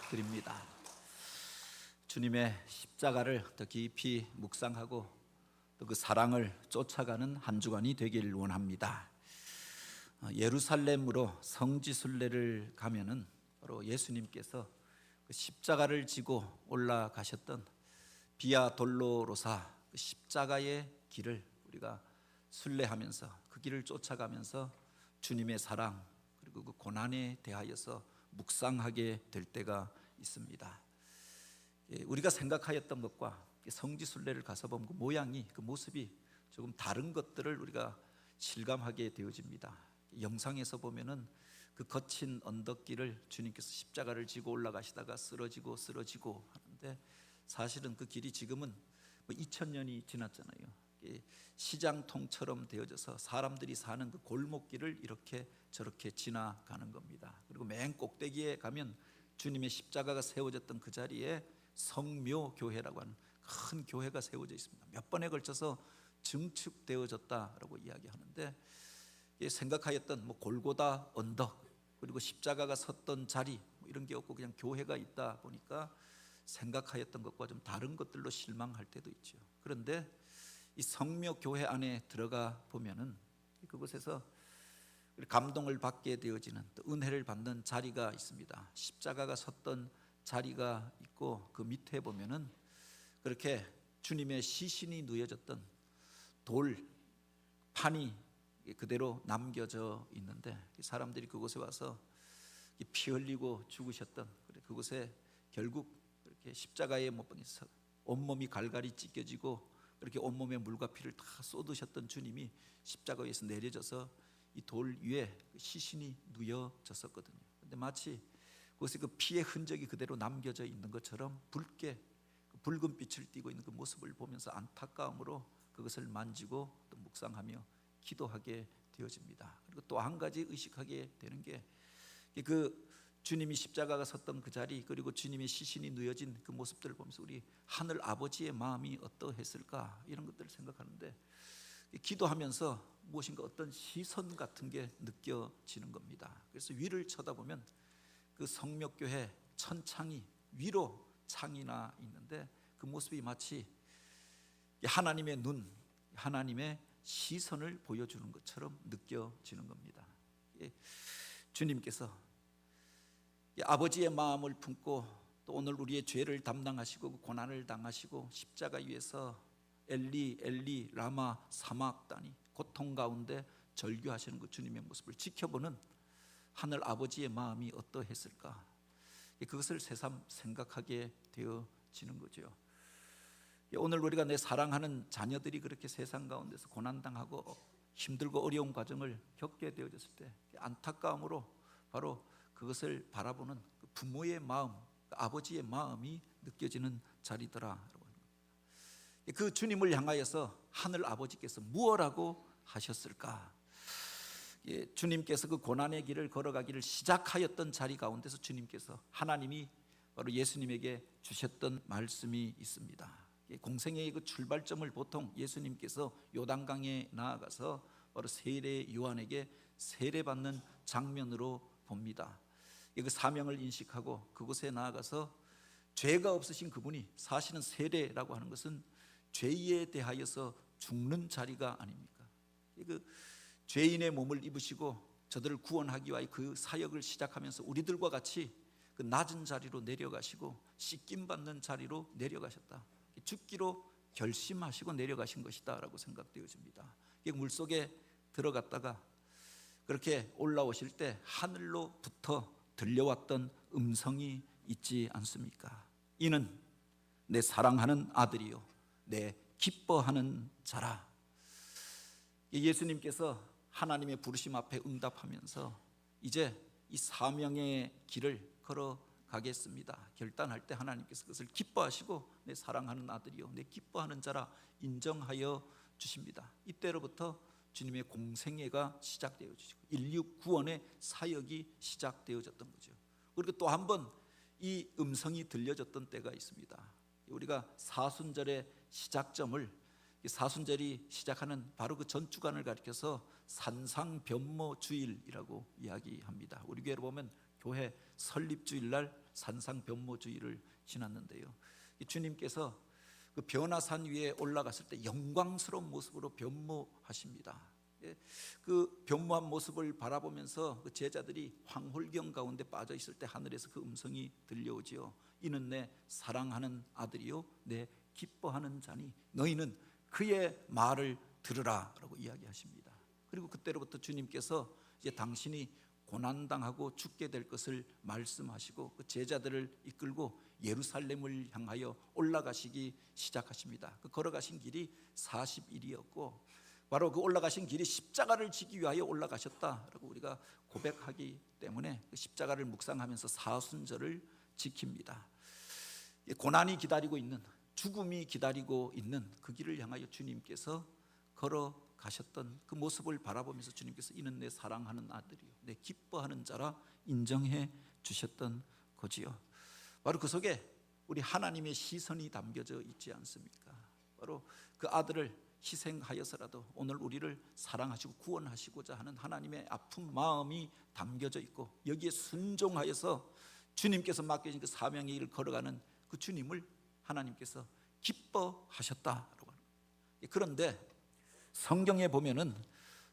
드립니다. 주님의 십자가를 더 깊이 묵상하고 또 그 사랑을 쫓아가는 한 주간이 되길 원합니다. 예루살렘으로 성지순례를 가면은 바로 예수님께서 그 십자가를 지고 올라가셨던 비아 돌로로사 그 십자가의 길을 우리가 순례하면서 그 길을 쫓아가면서 주님의 사랑 그리고 그 고난에 대하여서 묵상하게 될 때가 있습니다. 우리가 생각하였던 것과 성지순례를 가서 보면 그 모양이, 그 모습이 조금 다른 것들을 우리가 실감하게 되어집니다. 영상에서 보면은 그 거친 언덕길을 주님께서 십자가를 지고 올라가시다가 쓰러지고 하는데, 사실은 그 길이 지금은 2000년이 지났잖아요. 시장통처럼 되어져서 사람들이 사는 그 골목길을 이렇게 저렇게 지나가는 겁니다. 그리고 맨 꼭대기에 가면 주님의 십자가가 세워졌던 그 자리에 성묘교회라고 하는 큰 교회가 세워져 있습니다. 몇 번에 걸쳐서 증축되어졌다라고 이야기하는데, 생각하였던 골고다 언덕 그리고 십자가가 섰던 자리 이런 게 없고 그냥 교회가 있다 보니까 생각하였던 것과 좀 다른 것들로 실망할 때도 있죠. 그런데 이 성묘교회 안에 들어가 보면은 그곳에서 감동을 받게 되어지는, 또 은혜를 받는 자리가 있습니다. 십자가가 섰던 자리가 있고 그 밑에 보면은 그렇게 주님의 시신이 누여졌던 돌판이 그대로 남겨져 있는데, 사람들이 그곳에 와서 피 흘리고 죽으셨던, 그곳에 결국 이렇게 십자가에 못 박혀서 온몸이 갈갈이 찢겨지고 그렇게 온몸에 물과 피를 다 쏟으셨던 주님이 십자가 위에서 내려져서 이 돌 위에 시신이 누여졌었거든요. 근데 마치 그곳에 그 피의 흔적이 그대로 남겨져 있는 것처럼 붉게 붉은 빛을 띠고 있는 그 모습을 보면서 안타까움으로 그것을 만지고 또 묵상하며 기도하게 되어집니다. 그리고 또 한 가지 의식하게 되는 게 그 주님이 십자가가 섰던 그 자리, 그리고 주님의 시신이 누여진 그 모습들을 보면서 우리 하늘 아버지의 마음이 어떠했을까, 이런 것들을 생각하는데, 기도하면서 무엇인가 어떤 시선 같은 게 느껴지는 겁니다. 그래서 위를 쳐다보면 그 성묘교회 천창이 위로 창이 나 있는데, 그 모습이 마치 하나님의 눈, 하나님의 시선을 보여주는 것처럼 느껴지는 겁니다. 주님께서 아버지의 마음을 품고 또 오늘 우리의 죄를 담당하시고 고난을 당하시고 십자가 위에서 엘리 엘리 라마 사막다니 고통 가운데 절규하시는 그 주님의 모습을 지켜보는 하늘 아버지의 마음이 어떠했을까, 그것을 새삼 생각하게 되어지는 거죠. 오늘 우리가 내 사랑하는 자녀들이 그렇게 세상 가운데서 고난당하고 힘들고 어려운 과정을 겪게 되어졌을 때 안타까움으로 바로 그것을 바라보는 그 부모의 마음, 아버지의 마음이 느껴지는 자리더라라고 하는 겁니다. 그 주님을 향하여서 하늘 아버지께서 무엇라고 하셨을까? 주님께서 그 고난의 길을 걸어가기를 시작하였던 자리 가운데서 주님께서, 하나님이 바로 예수님에게 주셨던 말씀이 있습니다. 공생애의 그 출발점을 보통 예수님께서 요단강에 나아가서 바로 세례 요한에게 세례받는 장면으로 봅니다. 그 사명을 인식하고 그곳에 나아가서 죄가 없으신 그분이, 사실은 세례라고 하는 것은 죄에 대하여서 죽는 자리가 아닙니까? 그 죄인의 몸을 입으시고 저들을 구원하기 위하여 그 사역을 시작하면서 우리들과 같이 그 낮은 자리로 내려가시고 씻김 받는 자리로 내려가셨다, 죽기로 결심하시고 내려가신 것이다 라고 생각되어집니다. 물속에 들어갔다가 그렇게 올라오실 때 하늘로부터 들려왔던 음성이 있지 않습니까? 이는 내 사랑하는 아들이요 내 기뻐하는 자라. 예수님께서 하나님의 부르심 앞에 응답하면서 이제 이 사명의 길을 걸어가겠습니다 결단할 때 하나님께서 그것을 기뻐하시고 내 사랑하는 아들이요 내 기뻐하는 자라 인정하여 주십니다. 이때로부터 주님의 공생애가 시작되어지고 인류 구원의 사역이 시작되어졌던 거죠. 그리고 또 한 번 이 음성이 들려졌던 때가 있습니다. 우리가 사순절의 시작점을, 사순절이 시작하는 바로 그 전 주간을 가리켜서 산상변모주일이라고 이야기합니다. 우리 교회로 보면 교회 설립주일날 산상변모주의를 지났는데요. 주님께서 그 변화산 위에 올라갔을 때 영광스러운 모습으로 변모하십니다. 그 변모한 모습을 바라보면서 그 제자들이 황홀경 가운데 빠져 있을 때 하늘에서 그 음성이 들려오지요. 이는 내 사랑하는 아들이요 내 기뻐하는 자니 너희는 그의 말을 들으라 라고 이야기하십니다. 그리고 그때로부터 주님께서 이제 당신이 고난당하고 죽게 될 것을 말씀하시고 그 제자들을 이끌고 예루살렘을 향하여 올라가시기 시작하십니다. 그 걸어가신 길이 40일이었고 바로 그 올라가신 길이 십자가를 지기 위하여 올라가셨다라고 우리가 고백하기 때문에 그 십자가를 묵상하면서 사순절을 지킵니다. 고난이 기다리고 있는, 죽음이 기다리고 있는 그 길을 향하여 주님께서 걸어가셨던 그 모습을 바라보면서 주님께서 이는 내 사랑하는 아들이요 내 기뻐하는 자라 인정해 주셨던 거지요. 바로 그 속에 우리 하나님의 시선이 담겨져 있지 않습니까? 바로 그 아들을 희생하여서라도 오늘 우리를 사랑하시고 구원하시고자 하는 하나님의 아픈 마음이 담겨져 있고 여기에 순종하여서 주님께서 맡겨진 그 사명의 길을 걸어가는 그 주님을 하나님께서 기뻐하셨다라고 하는 거예요. 그런데 성경에 보면은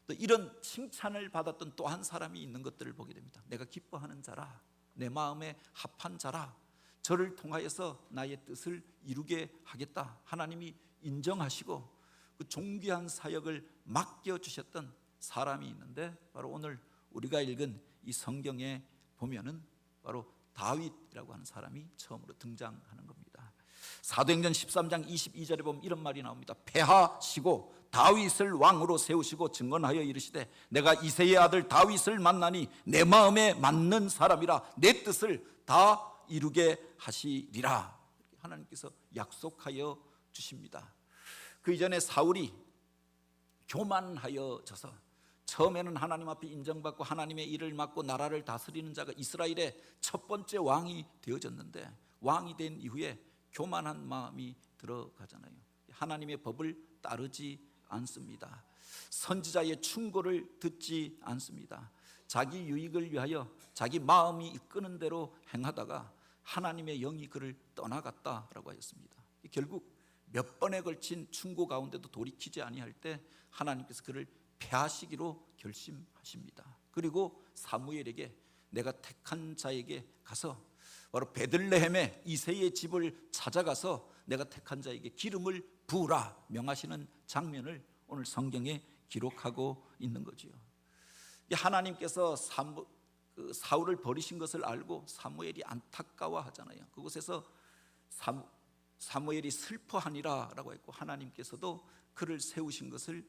또 이런 칭찬을 받았던 또 한 사람이 있는 것들을 보게 됩니다. 내가 기뻐하는 자라, 내 마음에 합한 자라, 저를 통하여서 나의 뜻을 이루게 하겠다 하나님이 인정하시고 그 존귀한 사역을 맡겨주셨던 사람이 있는데 바로 오늘 우리가 읽은 이 성경에 보면은 바로 다윗이라고 하는 사람이 처음으로 등장하는 겁니다. 사도행전 13장 22절에 보면 이런 말이 나옵니다. 패하시고 다윗을 왕으로 세우시고 증언하여 이르시되 내가 이새의 아들 다윗을 만나니 내 마음에 맞는 사람이라 내 뜻을 다 이루게 하시리라. 하나님께서 약속하여 주십니다. 그 이전에 사울이 교만하여져서 처음에는 하나님 앞에 인정받고 하나님의 일을 맡고 나라를 다스리는 자가 이스라엘의 첫 번째 왕이 되어졌는데 왕이 된 이후에 교만한 마음이 들어가잖아요. 하나님의 법을 따르지 않습니다. 선지자의 충고를 듣지 않습니다. 자기 유익을 위하여 자기 마음이 이끄는 대로 행하다가 하나님의 영이 그를 떠나갔다라고 하였습니다. 결국 몇 번에 걸친 충고 가운데도 돌이키지 아니할 때 하나님께서 그를 패하시기로 결심하십니다. 그리고 사무엘에게 내가 택한 자에게 가서 바로 베들레헴의 이새의 집을 찾아가서 내가 택한 자에게 기름을 부으라 명하시는 장면을 오늘 성경에 기록하고 있는 거지요. 하나님께서 사울을 버리신 것을 알고 사무엘이 안타까워하잖아요. 그곳에서 사무엘이 슬퍼하니라 라고 했고 하나님께서도 그를 세우신 것을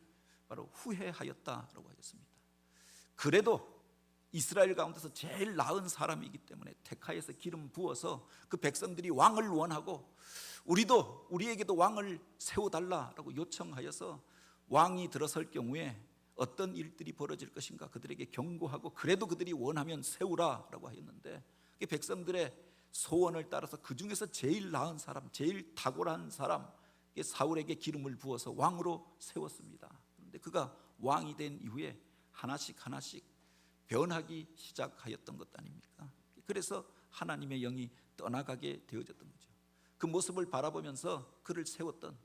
바로 후회하였다라고 하셨습니다. 그래도 이스라엘 가운데서 제일 나은 사람이기 때문에 택하여서 기름 부어서 그 백성들이 왕을 원하고 우리에게도 왕을 세워달라라고 요청하여서 왕이 들어설 경우에 어떤 일들이 벌어질 것인가 그들에게 경고하고 그래도 그들이 원하면 세우라라고 하였는데 백성들의 소원을 따라서 그 중에서 제일 나은 사람, 제일 탁월한 사람 사울에게 기름을 부어서 왕으로 세웠습니다. 그런데 그가 왕이 된 이후에 하나씩 변하기 시작하였던 것 아닙니까? 그래서 하나님의 영이 떠나가게 되어졌던 거죠. 그 모습을 바라보면서 그를 세웠던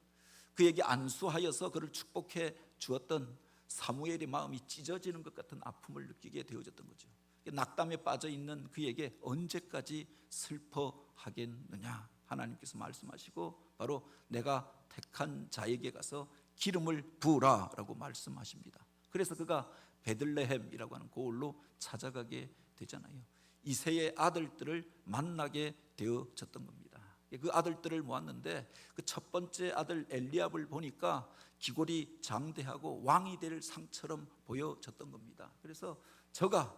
그에게 안수하여서 그를 축복해 주었던 사무엘의 마음이 찢어지는 것 같은 아픔을 느끼게 되어졌던 거죠. 낙담에 빠져 있는 그에게 언제까지 슬퍼하겠느냐 하나님께서 말씀하시고 바로 내가 택한 자에게 가서 기름을 부으라라고 말씀하십니다. 그래서 그가 베들레헴이라고 하는 고을로 찾아가게 되잖아요. 이새의 아들들을 만나게 되어졌던 겁니다. 그 아들들을 모았는데 그 첫 번째 아들 엘리압을 보니까 기골이 장대하고 왕이 될 상처럼 보여졌던 겁니다. 그래서 저가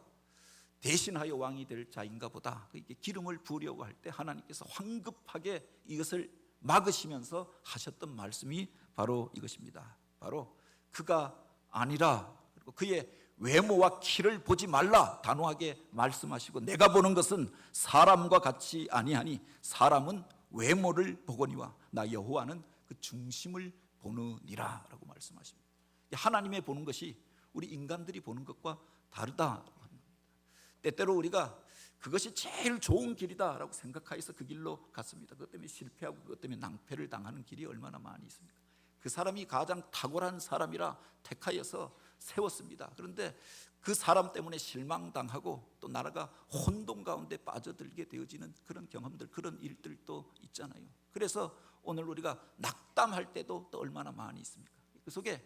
대신하여 왕이 될 자인가 보다 기름을 부으려고 할 때 하나님께서 황급하게 이것을 막으시면서 하셨던 말씀이 바로 이것입니다. 바로 그가 아니라 그리고 그의 외모와 키를 보지 말라 단호하게 말씀하시고 내가 보는 것은 사람과 같이 아니하니 사람은 외모를 보거니와 나 여호와는 그 중심을 보느니라 라고 말씀하십니다. 하나님의 보는 것이 우리 인간들이 보는 것과 다르다라고 합니다. 때때로 우리가 그것이 제일 좋은 길이다라고 생각하여서 그 길로 갔습니다. 그것 때문에 실패하고 그것 때문에 낭패를 당하는 길이 얼마나 많이 있습니까? 그 사람이 가장 탁월한 사람이라 택하여서 세웠습니다. 그런데 그 사람 때문에 실망당하고 또 나라가 혼돈 가운데 빠져들게 되어지는 그런 경험들, 그런 일들도 있잖아요. 그래서 오늘 우리가 낙담할 때도 또 얼마나 많이 있습니까? 그 속에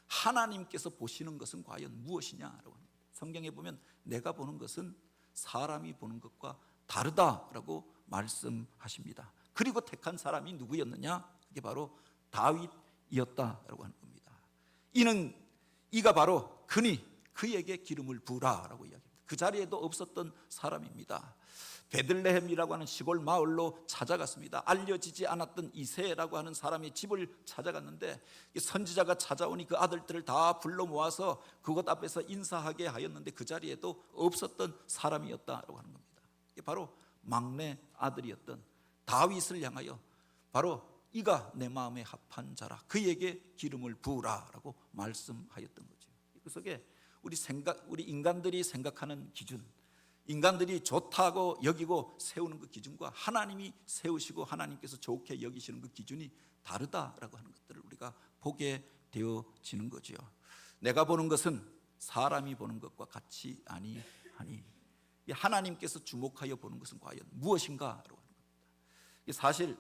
하나님께서 보시는 것은 과연 무엇이냐라고 합니다. 성경에 보면 내가 보는 것은 사람이 보는 것과 다르다라고 말씀하십니다. 그리고 택한 사람이 누구였느냐? 그게 바로 다윗이었다라고 하는 겁니다. 이가 바로 그에게 기름을 부으라라고 이야기합니다. 그 자리에도 없었던 사람입니다. 베들레헴이라고 하는 시골 마을로 찾아갔습니다. 알려지지 않았던 이새라고 하는 사람의 집을 찾아갔는데 선지자가 찾아오니 그 아들들을 다 불러 모아서 그곳 앞에서 인사하게 하였는데 그 자리에도 없었던 사람이었다라고 하는 겁니다. 이게 바로 막내 아들이었던 다윗을 향하여 바로 이가 내 마음에 합한 자라, 그에게 기름을 부으라라고 말씀하였던 거죠. 그 속에 우리 인간들이 생각하는 기준, 인간들이 좋다고 여기고 세우는 그 기준과 하나님이 세우시고 하나님께서 좋게 여기시는 그 기준이 다르다라고 하는 것들을 우리가 보게 되어지는 거죠. 내가 보는 것은 사람이 보는 것과 같이 아니하니, 하나님께서 주목하여 보는 것은 과연 무엇인가라고 하는 겁니다. 사실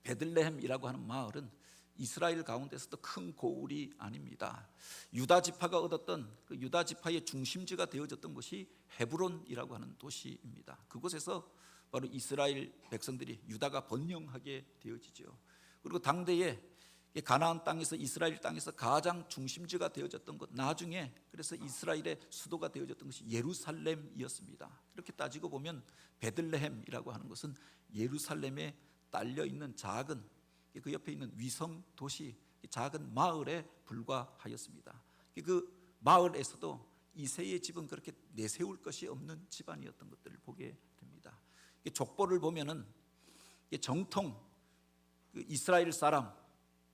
베들레헴이라고 하는 마을은 이스라엘 가운데서도 큰 고을이 아닙니다. 유다 지파가 얻었던 그 유다 지파의 중심지가 되어졌던 곳이 헤브론이라고 하는 도시입니다. 그곳에서 바로 이스라엘 백성들이, 유다가 번영하게 되어지죠. 그리고 당대에 가나안 땅에서, 이스라엘 땅에서 가장 중심지가 되어졌던 것, 나중에 그래서 이스라엘의 수도가 되어졌던 것이 예루살렘이었습니다. 이렇게 따지고 보면 베들레헴이라고 하는 것은 예루살렘에 딸려 있는 작은, 그 옆에 있는 위성 도시, 작은 마을에 불과하였습니다. 그 마을에서도 이새의 집은 그렇게 내세울 것이 없는 집안이었던 것들을 보게 됩니다. 족보를 보면은 정통 이스라엘 사람,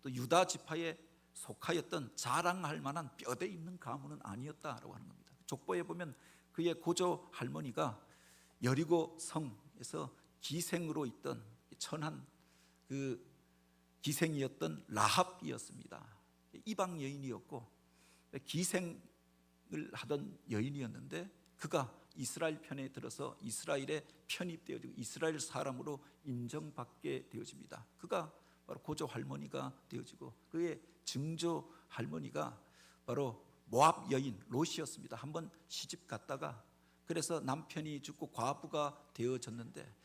또 유다 지파에 속하였던 자랑할 만한 뼈대 있는 가문은 아니었다라고 하는 겁니다. 족보에 보면 그의 고조 할머니가 여리고 성에서 기생으로 있던 천한 그 기생이었던 라합이었습니다. 이방 여인이었고 기생을 하던 여인이었는데 그가 이스라엘 편에 들어서 이스라엘에 편입되어지고 이스라엘 사람으로 인정받게 되어집니다. 그가 바로 고조 할머니가 되어지고 그의 증조 할머니가 바로 모압 여인 롯이었습니다. 한번 시집 갔다가 그래서 남편이 죽고 과부가 되어졌는데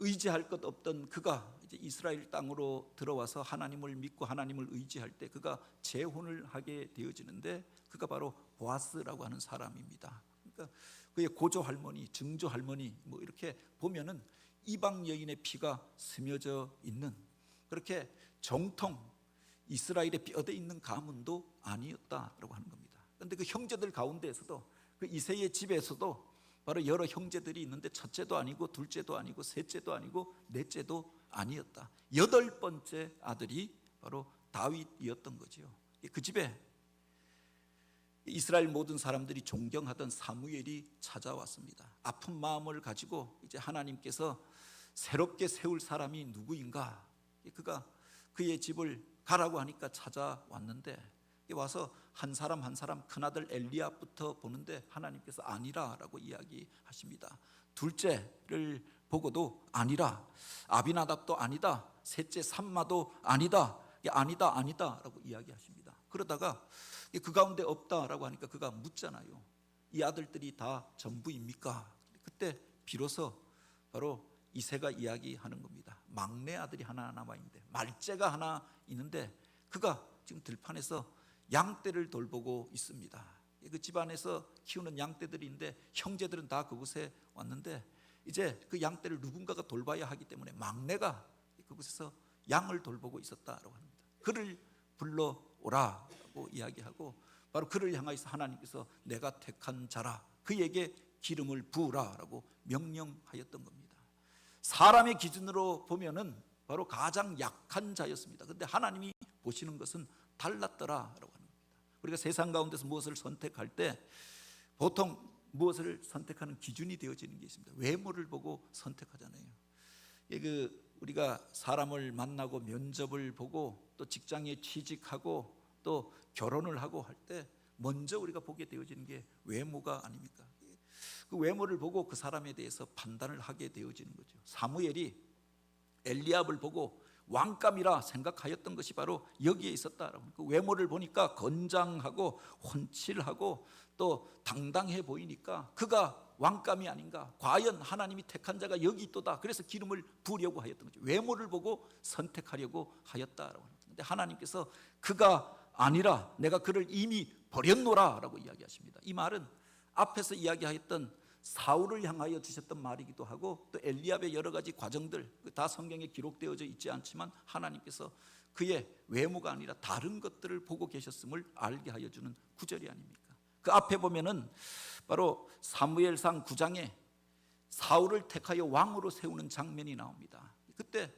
의지할 것 없던 그가 이제 이스라엘 땅으로 들어와서 하나님을 믿고 하나님을 의지할 때 그가 재혼을 하게 되어지는데 그가 바로 보아스라고 하는 사람입니다. 그러니까 그의 고조 할머니, 증조 할머니 뭐 이렇게 보면은 이방 여인의 피가 스며져 있는, 그렇게 정통 이스라엘의 뼈대 있는 가문도 아니었다라고 하는 겁니다. 그런데 그 형제들 가운데에서도 그 이새의 집에서도 바로 여러 형제들이 있는데 첫째도 아니고 둘째도 아니고 셋째도 아니고 넷째도 아니었다. 8번째 아들이 바로 다윗이었던 거죠. 그 집에 이스라엘 모든 사람들이 존경하던 사무엘이 찾아왔습니다. 아픈 마음을 가지고 이제 하나님께서 새롭게 세울 사람이 누구인가, 그가 그의 집을 가라고 하니까 찾아왔는데 와서 한 사람 한 사람 큰아들 엘리압부터 보는데 하나님께서 아니라라고 이야기하십니다. 둘째를 보고도 아니라, 아비나답도 아니다, 셋째 삼마도 아니다, 아니다라고 이야기하십니다. 그러다가 그 가운데 없다라고 하니까 그가 묻잖아요. 이 아들들이 다 전부입니까? 그때 비로소 바로 이새가 이야기하는 겁니다. 막내 아들이 하나 남아 있는데, 말째가 하나 있는데 그가 지금 들판에서 양떼를 돌보고 있습니다. 그 집안에서 키우는 양떼들인데 형제들은 다 그곳에 왔는데 이제 그 양떼를 누군가가 돌봐야 하기 때문에 막내가 그곳에서 양을 돌보고 있었다라고 합니다. 그를 불러오라고 이야기하고 바로 그를 향하여서 하나님께서 내가 택한 자라, 그에게 기름을 부으라라고 명령하였던 겁니다. 사람의 기준으로 보면은 바로 가장 약한 자였습니다. 그런데 하나님이 보시는 것은 달랐더라라고 하는 겁니다. 우리가 세상 가운데서 무엇을 선택할 때 보통 무엇을 선택하는 기준이 되어지는 게 있습니다. 외모를 보고 선택하잖아요. 우리가 사람을 만나고 면접을 보고 또 직장에 취직하고 또 결혼을 하고 할 때 먼저 우리가 보게 되어지는 게 외모가 아닙니까? 그 외모를 보고 그 사람에 대해서 판단을 하게 되어지는 거죠. 사무엘이 엘리압을 보고 왕감이라 생각하였던 것이 바로 여기에 있었다. 그 외모를 보니까 건장하고 훤칠하고 또 당당해 보이니까 그가 왕감이 아닌가, 과연 하나님이 택한 자가 여기 있도다. 그래서 기름을 부으려고 하였던 거죠. 외모를 보고 선택하려고 하였다라고 합니다. 근데 하나님께서 그가 아니라 내가 그를 이미 버렸노라 라고 이야기하십니다. 이 말은 앞에서 이야기하였던 사울을 향하여 주셨던 말이기도 하고 또 엘리압의 여러 가지 과정들 다 성경에 기록되어져 있지 않지만 하나님께서 그의 외모가 아니라 다른 것들을 보고 계셨음을 알게 하여 주는 구절이 아닙니까? 그 앞에 보면은 바로 사무엘상 9장에 사울을 택하여 왕으로 세우는 장면이 나옵니다. 그때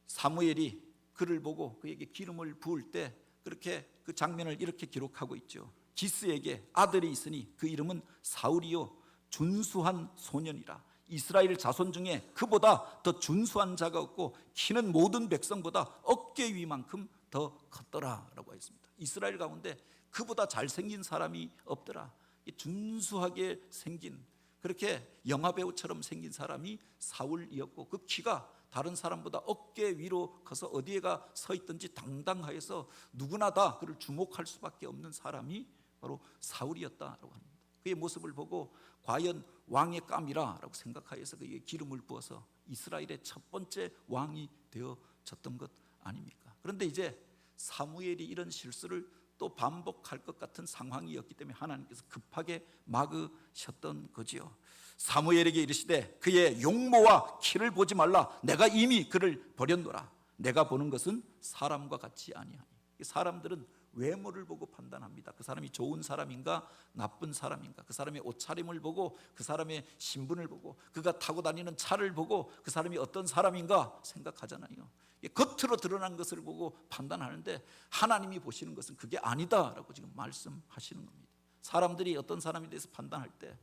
사무엘이 그를 보고 그에게 기름을 부을 때 그렇게 그 장면을 이렇게 기록하고 있죠. 기스에게 아들이 있으니 그 이름은 사울이요 준수한 소년이라. 이스라엘 자손 중에 그보다 더 준수한 자가 없고 키는 모든 백성보다 어깨 위만큼 더 컸더라 라고 했습니다. 이스라엘 가운데 그보다 잘생긴 사람이 없더라. 준수하게 생긴, 그렇게 영화배우처럼 생긴 사람이 사울이었고 그 키가 다른 사람보다 어깨 위로 커서 어디에가 서 있든지 당당하여서 누구나 다 그를 주목할 수밖에 없는 사람이 바로 사울이었다라고 합니다. 그의 모습을 보고 과연 왕의 감이라 라고 생각하여서 그에게 기름을 부어서 이스라엘의 첫 번째 왕이 되어졌던 것 아닙니까? 그런데 이제 사무엘이 이런 실수를 또 반복할 것 같은 상황이었기 때문에 하나님께서 급하게 막으셨던 거지요. 사무엘에게 이르시되 그의 용모와 키를 보지 말라. 내가 이미 그를 버렸노라. 내가 보는 것은 사람과 같이 아니하니. 사람들은 외모를 보고 판단합니다. 그 사람이 좋은 사람인가 나쁜 사람인가, 그 사람의 옷차림을 보고 그 사람의 신분을 보고 그가 타고 다니는 차를 보고 그 사람이 어떤 사람인가 생각하잖아요. 겉으로 드러난 것을 보고 판단하는데 하나님이 보시는 것은 그게 아니다라고 지금 말씀하시는 겁니다. 사람들이 어떤 사람에 대해서 판단할 때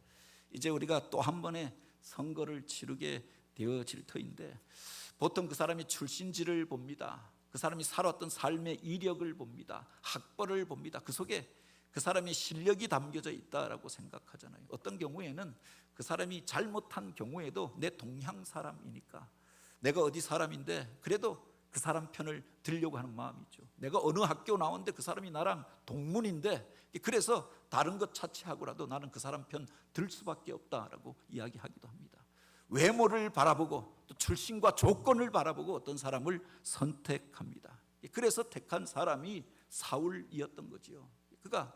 이제 우리가 또 한 번의 선거를 치르게 되어질 터인데 보통 그 사람의 출신지를 봅니다. 그 사람이 살았던 삶의 이력을 봅니다. 학벌을 봅니다. 그 속에 그 사람의 실력이 담겨져 있다라고 생각하잖아요. 어떤 경우에는 그 사람이 잘못한 경우에도 내 동향 사람이니까 내가 어디 사람인데 그래도 그 사람 편을 들려고 하는 마음이 있죠. 내가 어느 학교 나왔는데 그 사람이 나랑 동문인데 그래서 다른 것 차치하고라도 나는 그 사람 편 들 수밖에 없다라고 이야기하기도 합니다. 외모를 바라보고 또 출신과 조건을 바라보고 어떤 사람을 선택합니다. 그래서 택한 사람이 사울이었던 거지요. 그가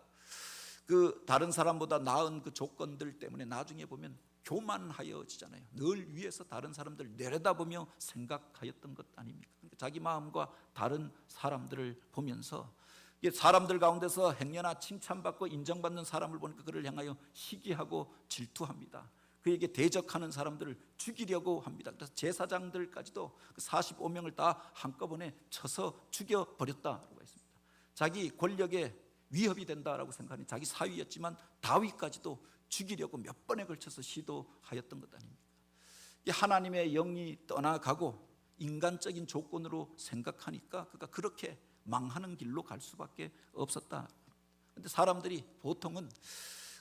그 다른 사람보다 나은 그 조건들 때문에 나중에 보면 교만하여지잖아요. 늘 위에서 다른 사람들 내려다보며 생각하였던 것 아닙니까? 그러니까 자기 마음과 다른 사람들을 보면서 사람들 가운데서 행여나 칭찬받고 인정받는 사람을 보니까 그를 향하여 시기하고 질투합니다. 그에게 대적하는 사람들을 죽이려고 합니다. 그래서 제사장들까지도 45명을 다 한꺼번에 쳐서 죽여버렸다고 했습니다. 자기 권력에 위협이 된다라고 생각하니 자기 사위였지만 다윗까지도 죽이려고 몇 번에 걸쳐서 시도하였던 것 아닙니까? 하나님의 영이 떠나가고 인간적인 조건으로 생각하니까 그가 그렇게 망하는 길로 갈 수밖에 없었다. 그런데 사람들이 보통은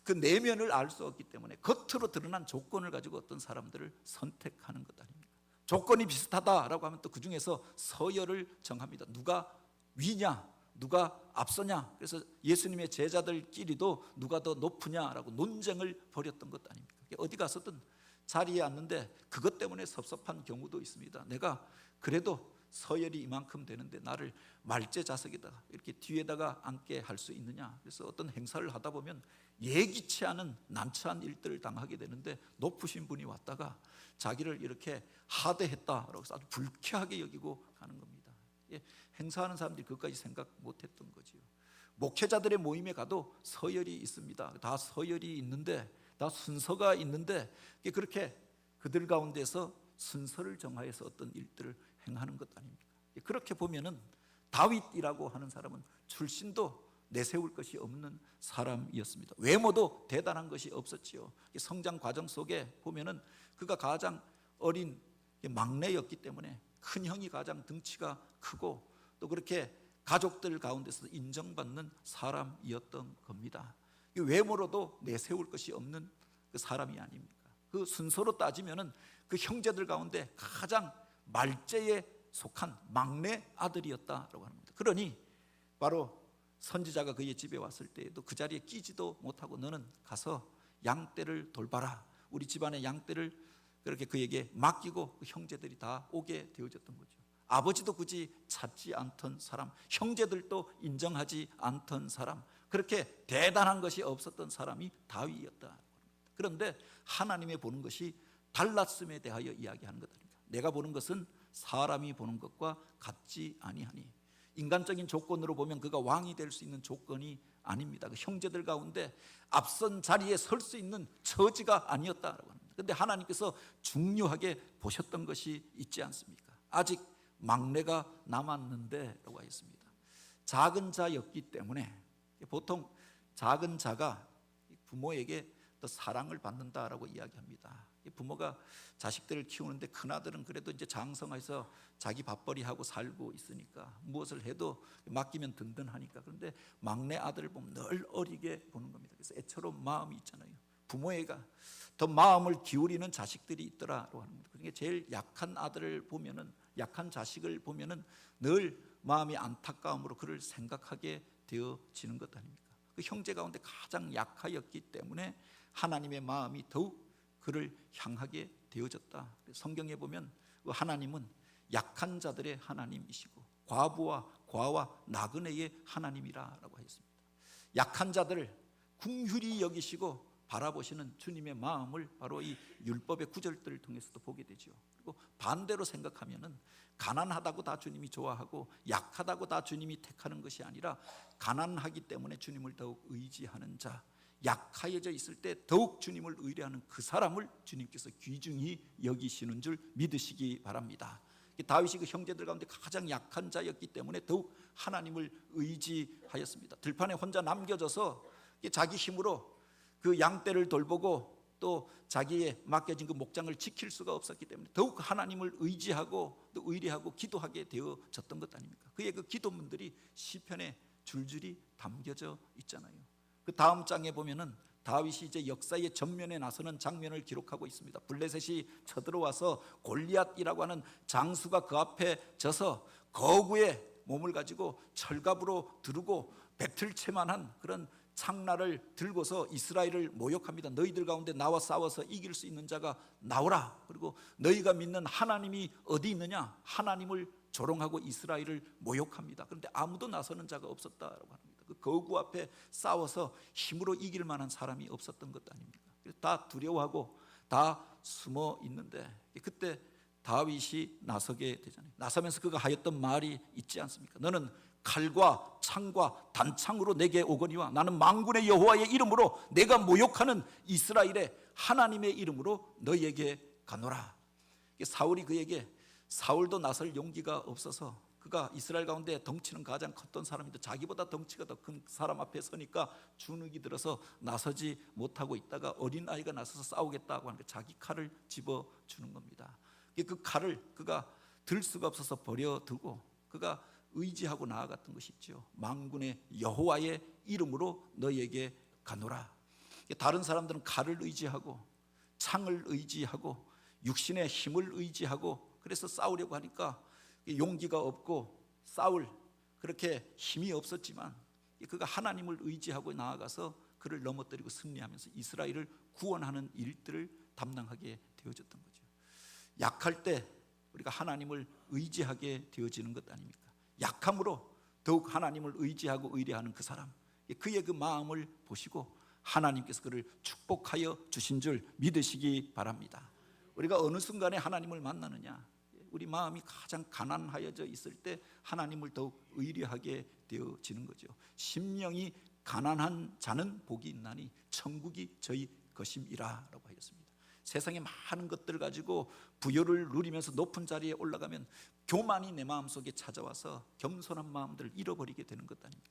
그 내면을 알 수 없기 때문에 겉으로 드러난 조건을 가지고 어떤 사람들을 선택하는 것 아닙니까? 조건이 비슷하다라고 하면 또 그 중에서 서열을 정합니다. 누가 위냐, 누가 앞서냐. 그래서 예수님의 제자들끼리도 누가 더 높으냐라고 논쟁을 벌였던 것 아닙니까? 어디 가서든 자리에 앉는데 그것 때문에 섭섭한 경우도 있습니다. 내가 그래도 서열이 이만큼 되는데 나를 말제 좌석에다가 이렇게 뒤에다가 앉게 할 수 있느냐. 그래서 어떤 행사를 하다 보면 예기치 않은 난처한 일들을 당하게 되는데 높으신 분이 왔다가 자기를 이렇게 하대했다라고 해서 아주 불쾌하게 여기고 가는 겁니다. 행사하는 사람들이 그것까지 생각 못했던 거지요. 목회자들의 모임에 가도 서열이 있습니다. 다 서열이 있는데 다 순서가 있는데 그렇게 그들 가운데서 순서를 정하여서 어떤 일들을 행하는 것 아닙니까? 그렇게 보면은 다윗이라고 하는 사람은 출신도 내세울 것이 없는 사람이었습니다. 외모도 대단한 것이 없었지요. 성장 과정 속에 보면은 그가 가장 어린 막내였기 때문에 큰 형이 가장 등치가 크고 또 그렇게 가족들 가운데서 인정받는 사람이었던 겁니다. 외모로도 내세울 것이 없는 그 사람이 아닙니까? 그 순서로 따지면은 그 형제들 가운데 가장 말째에 속한 막내 아들이었다라고 합니다. 그러니 바로 선지자가 그의 집에 왔을 때에도 그 자리에 끼지도 못하고 너는 가서 양떼를 돌봐라. 우리 집안의 양떼를 그렇게 그에게 맡기고 그 형제들이 다 오게 되어졌던 거죠. 아버지도 굳이 찾지 않던 사람, 형제들도 인정하지 않던 사람, 그렇게 대단한 것이 없었던 사람이 다윗이었다. 그런데 하나님의 보는 것이 달랐음에 대하여 이야기하는 것 아닙니까? 내가 보는 것은 사람이 보는 것과 같지 아니하니, 인간적인 조건으로 보면 그가 왕이 될 수 있는 조건이 아닙니다. 그 형제들 가운데 앞선 자리에 설 수 있는 처지가 아니었다라고 합니다. 그런데 하나님께서 중요하게 보셨던 것이 있지 않습니까? 아직 막내가 남았는데 라고 하였습니다. 작은 자였기 때문에, 보통 작은 자가 부모에게 더 사랑을 받는다라고 이야기합니다. 부모가 자식들을 키우는데 큰아들은 그래도 이제 장성해서 자기 밥벌이하고 살고 있으니까 무엇을 해도 맡기면 든든하니까. 그런데 막내 아들을 보면 늘 어리게 보는 겁니다. 그래서 애처로운 마음이 있잖아요. 부모애가 더 마음을 기울이는 자식들이 있더라라고 하는 겁니다. 그러니까 제일 약한 아들을 보면은, 약한 자식을 보면은 늘 마음이 안타까움으로 그를 생각하게 되어지는 것 아닙니까? 그 형제 가운데 가장 약하였기 때문에 하나님의 마음이 더욱 그를 향하게 되어졌다. 성경에 보면 하나님은 약한 자들의 하나님이시고 과와 나그네의 하나님이라고 했습니다. 약한 자들을 긍휼히 여기시고 바라보시는 주님의 마음을 바로 이 율법의 구절들을 통해서도 보게 되죠. 그리고 반대로 생각하면은 가난하다고 다 주님이 좋아하고 약하다고 다 주님이 택하는 것이 아니라, 가난하기 때문에 주님을 더욱 의지하는 자, 약하여져 있을 때 더욱 주님을 의뢰하는 그 사람을 주님께서 귀중히 여기시는 줄 믿으시기 바랍니다. 다윗이 그 형제들 가운데 가장 약한 자였기 때문에 더욱 하나님을 의지하였습니다. 들판에 혼자 남겨져서 자기 힘으로 그 양떼를 돌보고 또 자기의 맡겨진 그 목장을 지킬 수가 없었기 때문에 더욱 하나님을 의지하고 또 의뢰하고 기도하게 되어졌던 것 아닙니까? 그의 그 기도문들이 시편에 줄줄이 담겨져 있잖아요. 그 다음 장에 보면은 다윗이 이제 역사의 전면에 나서는 장면을 기록하고 있습니다. 블레셋이 쳐들어와서 골리앗이라고 하는 장수가 그 앞에 져서 거구의 몸을 가지고 철갑으로 두르고 배틀채만한 그런 창날을 들고서 이스라엘을 모욕합니다. 너희들 가운데 나와 싸워서 이길 수 있는 자가 나오라. 그리고 너희가 믿는 하나님이 어디 있느냐? 하나님을 조롱하고 이스라엘을 모욕합니다. 그런데 아무도 나서는 자가 없었다라고 합니다. 그 거구 앞에 싸워서 힘으로 이길 만한 사람이 없었던 것 아닙니까? 다 두려워하고 다 숨어 있는데 그때 다윗이 나서게 되잖아요. 나서면서 그가 하였던 말이 있지 않습니까? 너는 칼과 창과 단창으로 내게 오거니와 나는 만군의 여호와의 이름으로 내가 모욕하는 이스라엘의 하나님의 이름으로 너희에게 가노라. 사울이 그에게, 사울도 나설 용기가 없어서, 그가 이스라엘 가운데 덩치는 가장 컸던 사람인데 자기보다 덩치가 더 큰 사람 앞에 서니까 주눅이 들어서 나서지 못하고 있다가 어린아이가 나서서 싸우겠다고 하니까 자기 칼을 집어주는 겁니다. 그 칼을 그가 들 수가 없어서 버려두고 그가 의지하고 나아갔던 것이 있죠. 만군의 여호와의 이름으로 너희에게 가노라. 다른 사람들은 칼을 의지하고 창을 의지하고 육신의 힘을 의지하고 그래서 싸우려고 하니까 용기가 없고 싸울 그렇게 힘이 없었지만 그가 하나님을 의지하고 나아가서 그를 넘어뜨리고 승리하면서 이스라엘을 구원하는 일들을 담당하게 되어졌던 거죠. 약할 때 우리가 하나님을 의지하게 되어지는 것 아닙니까? 약함으로 더욱 하나님을 의지하고 의뢰하는 그 사람, 그의 그 마음을 보시고 하나님께서 그를 축복하여 주신 줄 믿으시기 바랍니다. 우리가 어느 순간에 하나님을 만나느냐, 우리 마음이 가장 가난하여져 있을 때 하나님을 더욱 의뢰하게 되어지는 거죠. 심령이 가난한 자는 복이 있나니 천국이 저희 것임이라 라고 하였습니다. 세상의 많은 것들을 가지고 부여를 누리면서 높은 자리에 올라가면 교만이 내 마음속에 찾아와서 겸손한 마음들을 잃어버리게 되는 것 아닙니까?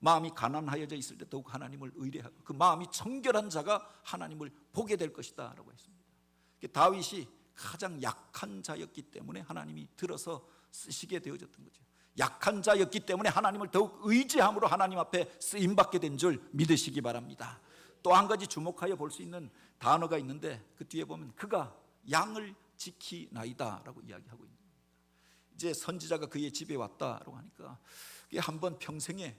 마음이 가난하여져 있을 때 더욱 하나님을 의뢰하고 그 마음이 정결한 자가 하나님을 보게 될 것이다 라고 했습니다. 다윗이 가장 약한 자였기 때문에 하나님이 들어서 쓰시게 되어졌던 거죠. 약한 자였기 때문에 하나님을 더욱 의지함으로 하나님 앞에 쓰임받게 된 줄 믿으시기 바랍니다. 또 한 가지 주목하여 볼 수 있는 단어가 있는데 그 뒤에 보면 그가 양을 지키나이다 라고 이야기하고 있는 겁니다. 이제 선지자가 그의 집에 왔다라고 하니까 한번 평생에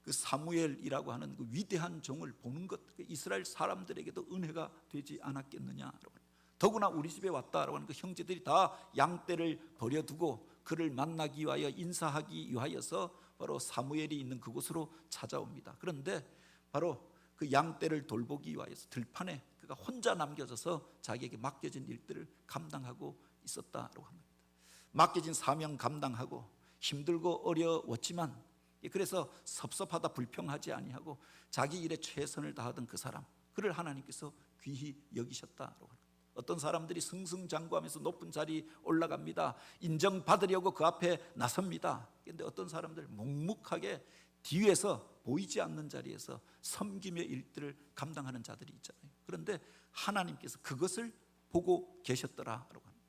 그 사무엘이라고 하는 그 위대한 종을 보는 것, 이스라엘 사람들에게도 은혜가 되지 않았겠느냐라고. 더구나 우리 집에 왔다라고 하는 그 형제들이 다 양떼를 버려두고 그를 만나기 위하여 인사하기 위하여서 바로 사무엘이 있는 그곳으로 찾아옵니다. 그런데 바로 그 양떼를 돌보기 위하여서 들판에 그가 혼자 남겨져서 자기에게 맡겨진 일들을 감당하고 있었다라고 합니다. 맡겨진 사명 감당하고 힘들고 어려웠지만 그래서 섭섭하다 불평하지 아니하고 자기 일에 최선을 다하던 그 사람, 그를 하나님께서 귀히 여기셨다라고 합니다. 어떤 사람들이 승승장구하면서 높은 자리에 올라갑니다. 인정받으려고 그 앞에 나섭니다. 그런데 어떤 사람들 묵묵하게 뒤에서 보이지 않는 자리에서 섬김의 일들을 감당하는 자들이 있잖아요. 그런데 하나님께서 그것을 보고 계셨더라라고 합니다.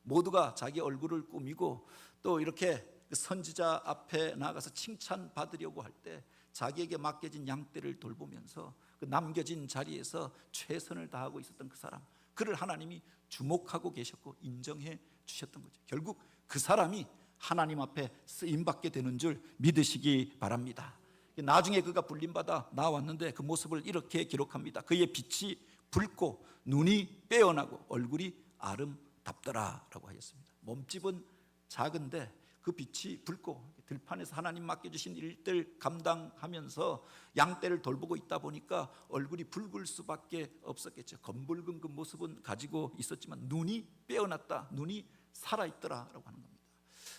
모두가 자기 얼굴을 꾸미고 또 이렇게 그 선지자 앞에 나가서 칭찬받으려고 할 때 자기에게 맡겨진 양떼를 돌보면서 그 남겨진 자리에서 최선을 다하고 있었던 그 사람, 그를 하나님이 주목하고 계셨고 인정해 주셨던 거죠. 결국 그 사람이 하나님 앞에 쓰임받게 되는 줄 믿으시기 바랍니다. 나중에 그가 불림받아 나왔는데 그 모습을 이렇게 기록합니다. 그의 빛이 붉고 눈이 빼어나고 얼굴이 아름답더라라고 하였습니다. 몸집은 작은데 그 빛이 붉고 들판에서 하나님 맡겨주신 일들 감당하면서 양떼를 돌보고 있다 보니까 얼굴이 붉을 수밖에 없었겠죠. 검붉은 그 모습은 가지고 있었지만 눈이 빼어났다, 눈이 살아있더라라고 하는 겁니다.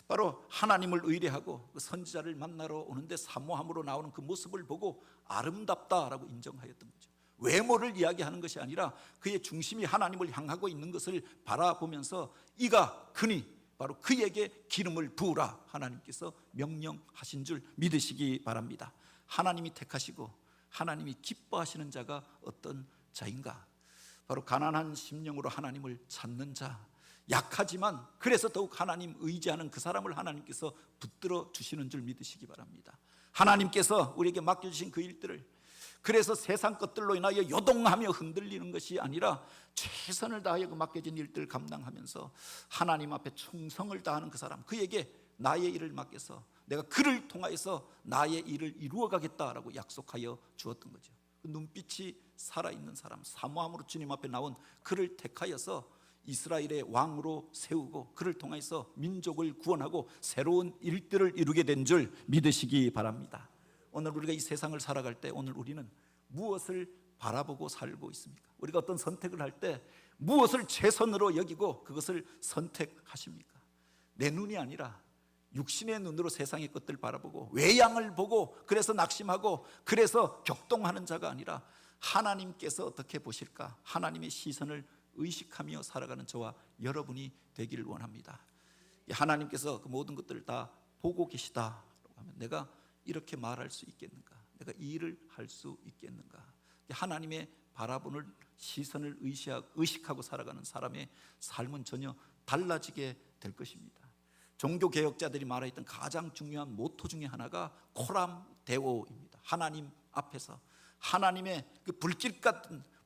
바로 하나님을 의뢰하고 그 선지자를 만나러 오는데 사모함으로 나오는 그 모습을 보고 아름답다라고 인정하였던 거죠. 외모를 이야기하는 것이 아니라 그의 중심이 하나님을 향하고 있는 것을 바라보면서 이가 그니 바로 그에게 기름을 부으라 하나님께서 명령하신 줄 믿으시기 바랍니다. 하나님이 택하시고 하나님이 기뻐하시는 자가 어떤 자인가? 바로 가난한 심령으로 하나님을 찾는 자, 약하지만 그래서 더욱 하나님 의지하는 그 사람을 하나님께서 붙들어 주시는 줄 믿으시기 바랍니다. 하나님께서 우리에게 맡겨주신 그 일들을 그래서 세상 것들로 인하여 요동하며 흔들리는 것이 아니라 최선을 다하여 그 맡겨진 일들을 감당하면서 하나님 앞에 충성을 다하는 그 사람, 그에게 나의 일을 맡겨서 내가 그를 통하여서 나의 일을 이루어가겠다라고 약속하여 주었던 거죠. 그 눈빛이 살아있는 사람, 사모함으로 주님 앞에 나온 그를 택하여서 이스라엘의 왕으로 세우고 그를 통해서 민족을 구원하고 새로운 일들을 이루게 된 줄 믿으시기 바랍니다. 오늘 우리가 이 세상을 살아갈 때 오늘 우리는 무엇을 바라보고 살고 있습니까? 우리가 어떤 선택을 할 때 무엇을 최선으로 여기고 그것을 선택하십니까? 내 눈이 아니라 육신의 눈으로 세상의 것들 바라보고 외양을 보고 그래서 낙심하고 그래서 격동하는 자가 아니라 하나님께서 어떻게 보실까? 하나님의 시선을 의식하며 살아가는 저와 여러분이 되기를 원합니다. 하나님께서 그 모든 것들을 다 보고 계시다라고 하면 내가 이렇게 말할 수 있겠는가? 내가 이 일을 할 수 있겠는가? 하나님의 바라보는 시선을 의식하고 살아가는 사람의 삶은 전혀 달라지게 될 것입니다. 종교개혁자들이 말했던 가장 중요한 모토 중에 하나가 코람 데오입니다. 하나님 앞에서 하나님의 그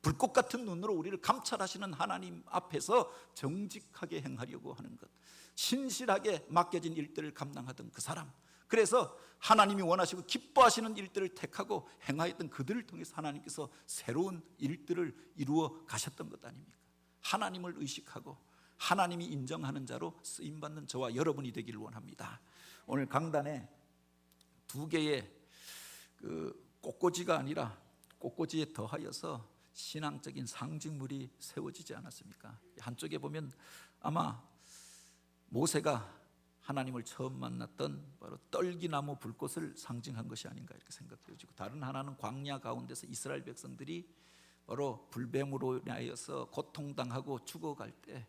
불꽃 같은 눈으로 우리를 감찰하시는 하나님 앞에서 정직하게 행하려고 하는 것, 신실하게 맡겨진 일들을 감당하던 그 사람, 그래서 하나님이 원하시고 기뻐하시는 일들을 택하고 행하였던 그들을 통해서 하나님께서 새로운 일들을 이루어 가셨던 것 아닙니까? 하나님을 의식하고 하나님이 인정하는 자로 쓰임받는 저와 여러분이 되기를 원합니다. 오늘 강단에 두 개의 그 꽃꽂이가 아니라 꽃꽂이에 더하여서 신앙적인 상징물이 세워지지 않았습니까? 한쪽에 보면 아마 모세가 하나님을 처음 만났던 바로 떨기나무 불꽃을 상징한 것이 아닌가 이렇게 생각되어지고, 다른 하나는 광야 가운데서 이스라엘 백성들이 바로 불뱀으로 인하여서 고통당하고 죽어갈 때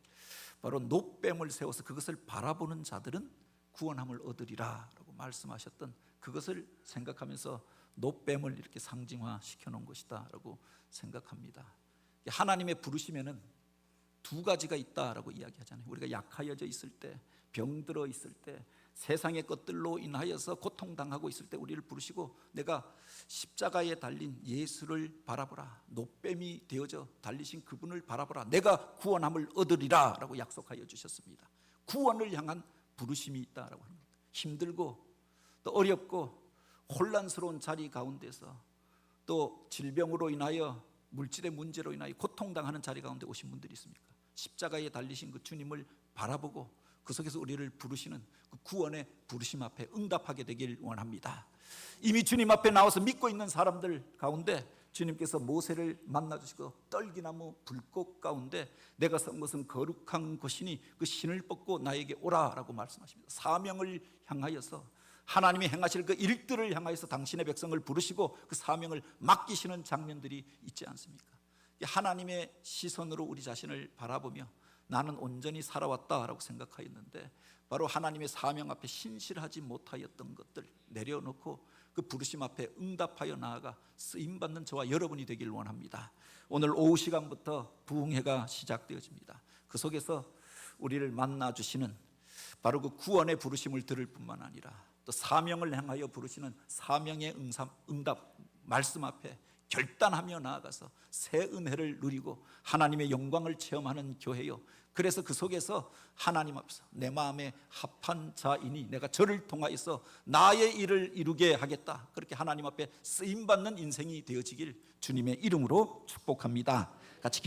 바로 놋뱀을 세워서 그것을 바라보는 자들은 구원함을 얻으리라 라고 말씀하셨던 그것을 생각하면서 노뱀을 이렇게 상징화 시켜놓은 것이다라고 생각합니다. 하나님의 부르심에는 두 가지가 있다라고 이야기하잖아요. 우리가 약하여져 있을 때, 병들어 있을 때, 세상의 것들로 인하여서 고통당하고 있을 때 우리를 부르시고, 내가 십자가에 달린 예수를 바라보라, 노뱀이 되어져 달리신 그분을 바라보라, 내가 구원함을 얻으리라 라고 약속하여 주셨습니다. 구원을 향한 부르심이 있다라고 합니다. 힘들고 또 어렵고 혼란스러운 자리 가운데서, 또 질병으로 인하여, 물질의 문제로 인하여 고통당하는 자리 가운데 오신 분들이 있습니까? 십자가에 달리신 그 주님을 바라보고 그 속에서 우리를 부르시는 그 구원의 부르심 앞에 응답하게 되길 원합니다. 이미 주님 앞에 나와서 믿고 있는 사람들 가운데 주님께서 모세를 만나주시고 떨기나무 불꽃 가운데 내가 선 것은 거룩한 것이니 그 신을 벗고 나에게 오라라고 말씀하십니다. 사명을 향하여서, 하나님이 행하실 그 일들을 향하여서 당신의 백성을 부르시고 그 사명을 맡기시는 장면들이 있지 않습니까? 하나님의 시선으로 우리 자신을 바라보며 나는 온전히 살아왔다라고 생각하였는데, 바로 하나님의 사명 앞에 신실하지 못하였던 것들 내려놓고 그 부르심 앞에 응답하여 나아가 쓰임받는 저와 여러분이 되길 원합니다. 오늘 오후 시간부터 부흥회가 시작되어집니다. 그 속에서 우리를 만나주시는 바로 그 구원의 부르심을 들을 뿐만 아니라 또 사명을 향하여 부르시는 사명의 응답 말씀 앞에 결단하며 나아가서 새 은혜를 누리고 하나님의 영광을 체험하는 교회요, 그래서 그 속에서 하나님 앞에서 내 마음에 합한 자이니 내가 저를 통하여서 나의 일을 이루게 하겠다, 그렇게 하나님 앞에 쓰임받는 인생이 되어지길 주님의 이름으로 축복합니다. 같이 기도